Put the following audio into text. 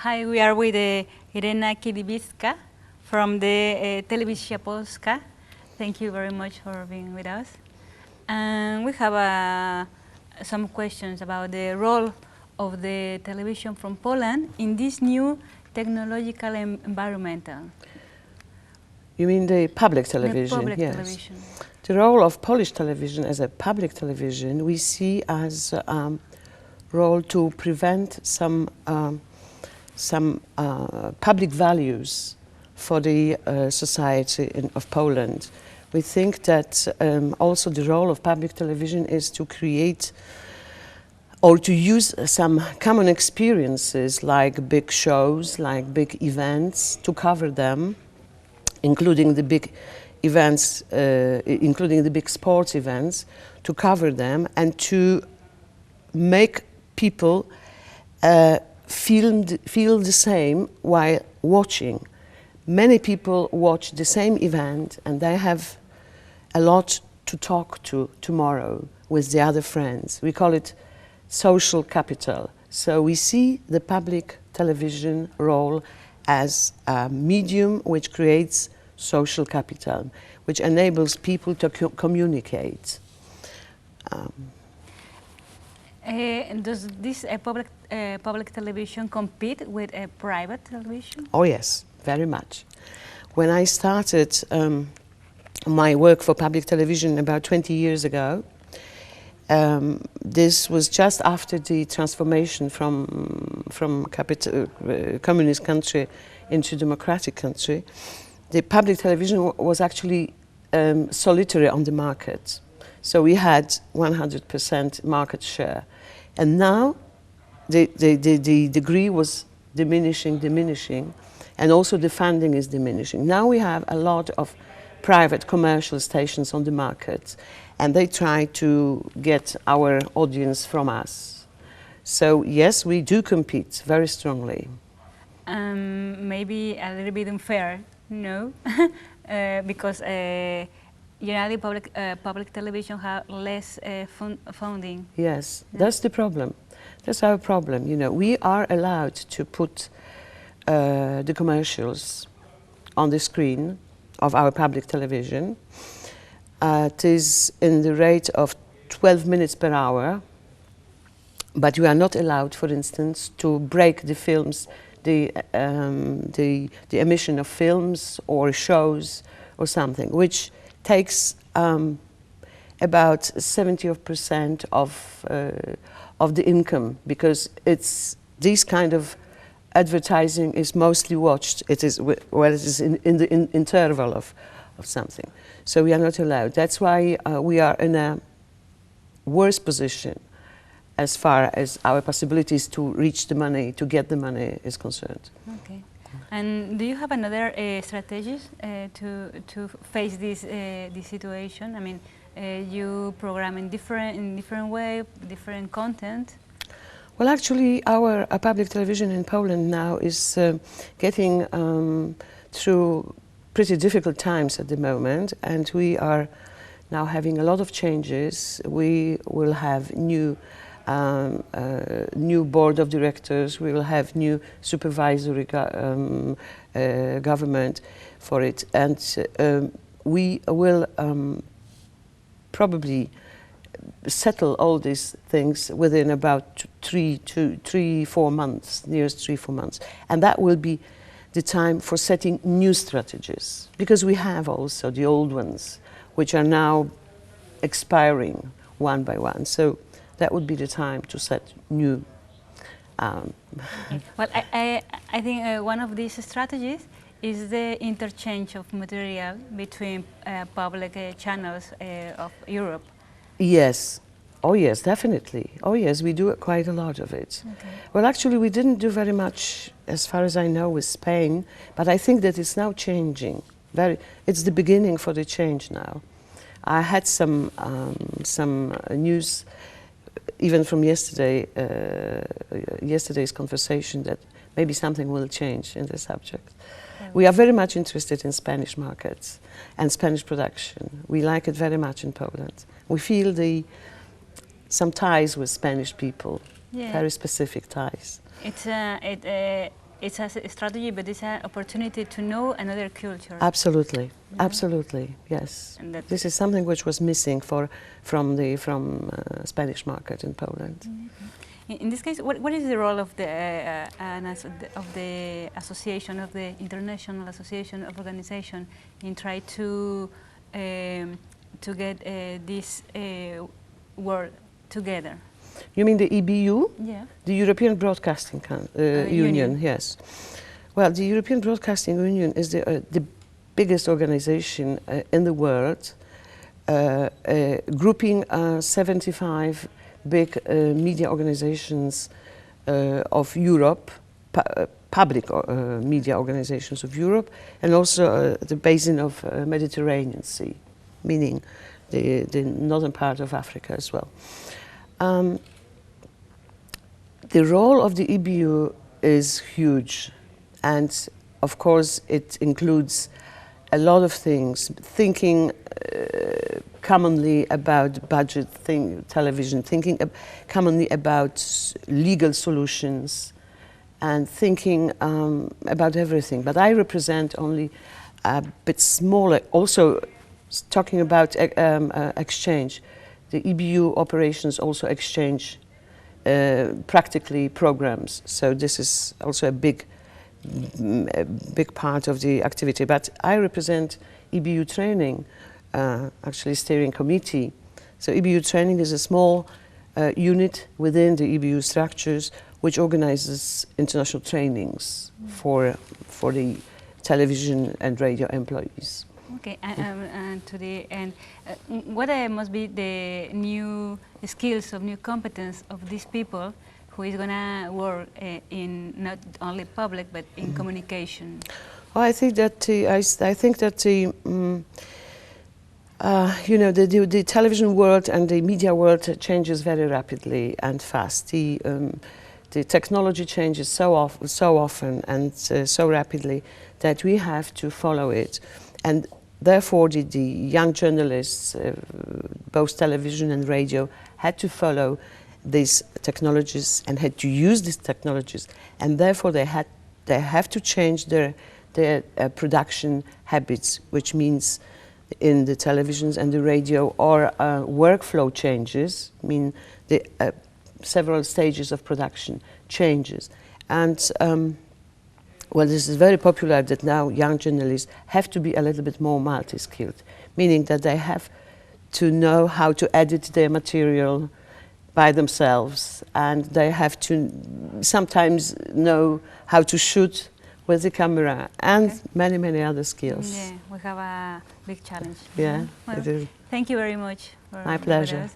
Hi, we are with Irena Kidybinska from the Telewizja Polska. Thank you very much for being with us. And we have some questions about the role of the television from Poland in this new technological environment. You mean the public television? The public yes. television. The role of Polish television as a public television we see as a role to prevent some public values for the society of Poland. We think that also the role of public television is to create or to use some common experiences like big shows, like big events, to cover them, including the big events, including the big sports events, to cover them and to make people feel the same while watching. Many people watch the same event and they have a lot to talk to tomorrow with the other friends. We call it social capital. So we see the public television role as a medium which creates social capital, which enables people to communicate. Does this public television compete with a private television? Oh yes, very much. When I started my work for public television about 20 years ago, this was just after the transformation from communist country into democratic country. The public television was actually solitary on the market. So we had 100% market share. And now the degree was diminishing, and also the funding is diminishing. Now we have a lot of private commercial stations on the market, and they try to get our audience from us. So yes, we do compete very strongly. Maybe a little bit unfair, no? Because generally public television have less funding. Yes, that's the problem. That's our problem. You know, we are allowed to put the commercials on the screen of our public television. It is in the rate of 12 minutes per hour, but we are not allowed, for instance, to break the films, the emission of films or shows or something, which takes about 70% of the income, because it's this kind of advertising is mostly watched. It is well, it is in the interval of something. So we are not allowed. That's why we are in a worse position as far as our possibilities to reach the money, to get the money is concerned. Okay. And do you have another strategies to face this situation? I mean, you program in different way, different content. Well, actually, our public television in Poland now is getting through pretty difficult times at the moment, and we are now having a lot of changes. We will have new board of directors. We will have new supervisory government for it, and we will probably settle all these things within about 3-4 months, nearest 3-4 months, and that will be the time for setting new strategies, because we have also the old ones which are now expiring one by one. So that would be the time to set new. Well, I think one of these strategies is the interchange of material between public channels of Europe. Yes. Oh yes, definitely. Oh yes, we do quite a lot of it. Okay. Well, actually, we didn't do very much, as far as I know, with Spain, but I think that it's now changing. It's the beginning for the change now. I had some news, even from yesterday's conversation, that maybe something will change in the subject. Okay. We are very much interested in Spanish markets and Spanish production. We like it very much in Poland. We feel some ties with Spanish people, yeah. Very specific ties. It's it's a strategy, but it's an opportunity to know another culture. Absolutely, Yeah. absolutely, yes. And that- This is something which was missing from Spanish market in Poland. In this case, what is the role of the association, of the international association of organization, in try to get this work together? You mean the EBU? Yeah. The European Broadcasting Union, yes. Well, the European Broadcasting Union is the biggest organization in the world, grouping 75 big media organizations of Europe, public media organizations of Europe, and also the basin of Mediterranean Sea, meaning the northern part of Africa as well. The role of the EBU is huge, and of course it includes a lot of things, thinking commonly about budget television, thinking commonly about legal solutions, and thinking about everything. But I represent only a bit smaller, also talking about exchange. The EBU operations also exchange practically programs, so this is also a big part of the activity. But I represent EBU training, actually steering committee. So EBU training is a small unit within the EBU structures which organizes international trainings for the television and radio employees. Okay, and to the end, what must be the new skills of new competence of these people who is gonna work in not only public but in communication? Well, I think that you know, the television world and the media world changes very rapidly and fast. The technology changes so often and so rapidly that we have to follow it, and therefore the young journalists, both television and radio, had to follow these technologies and had to use these technologies, and therefore they have to change their production habits, which means in the televisions and the radio, or workflow changes, mean the several stages of production changes. And well, this is very popular that now young journalists have to be a little bit more multi-skilled, meaning that they have to know how to edit their material by themselves, and they have to sometimes know how to shoot with the camera, and many other skills. Yeah, we have a big challenge. Yeah, Well, it is. thank you very much. My pleasure.